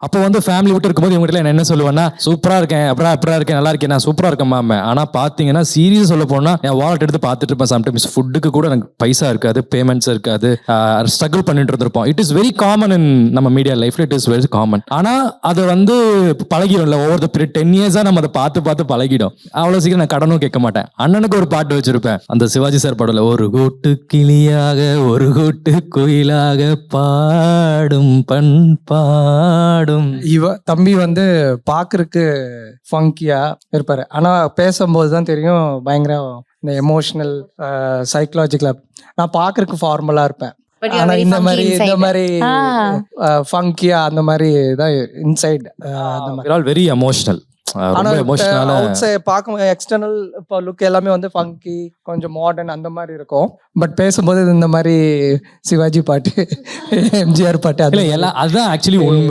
அப்போ வந்து ஃபேமிலி விட்டு இருக்கும்போது இவங்ககிட்ட நான் என்ன சொல்லுவேன்னா, சூப்பரா இருக்கேன், அப்புறம் எப்படா இருக்கேன், நல்லா இருக்கேன், நான் சூப்பரா இருக்கேன் மாமே. ஆனா பாத்தீங்கன்னா சீரியஸ் சொல்ல போனா என் வாலெட் எடுத்து பார்த்துட்டு இருப்பேன். சம்டைம்ஸ் ஃபுட்டுக்கு கூட எனக்கு பைசா இருக்காது, பேமெண்ட்ஸ் இருக்காது, ஸ்ட்ரகிள் பண்ணிட்டு இருந்திருப்போம். It is very common in நம்ம மீடியா லைஃப்ல, இட் இஸ் வெரி காமன். ஆனா அது வந்து பழகிடும்ல, ஓவர் த பீரியட் 10 இயர்ஸா நம்ம அதை பார்த்து பார்த்து பழகிடும். அவ்வளவு சீக்கிரம் நான் கடனும் கேட்க மாட்டேன். அண்ணனுக்கு ஒரு பாட்டு வச்சிருப்பேன், அந்த சிவாஜி சார் பாடல, ஒரு கூட்டு கிளியாக ஒரு கூட்டு குயிலாக பாடும் பண்பாடும். தம்பி வந்து பாக்குறதுக்கு ஃபங்கியா இருப்பாரு, ஆனா பேசும்போது தான் தெரியும் பயங்கர இந்த எமோஷனல் சைக்கலாஜிக்கலா. நான் பாக்குறதுக்கு ஃபார்மலா இருப்பேன், But you're ஆனா very இந்த funky மாதிரி inside. ஃபங்கியா அந்த மாதிரி தான் இன்சைட் அந்த மாதிரி. We're all very emotional. ஆனா ரொம்ப எமோஷனலான. அவுட் சைட் பார்க்கும் எக்ஸ்டர்னல் இப்போ லுக் எல்லாமே வந்து ஃபங்கி, கொஞ்சம் மாடர்ன் அந்த மாதிரி இருக்கும். பட் பேசும்போது இந்த மாதிரி சிவாஜி பாட்டு, எம்ஜிஆர் பாட்டு இல்ல எல்லாம் அதுதான் ஆக்சுவலி உண்மை.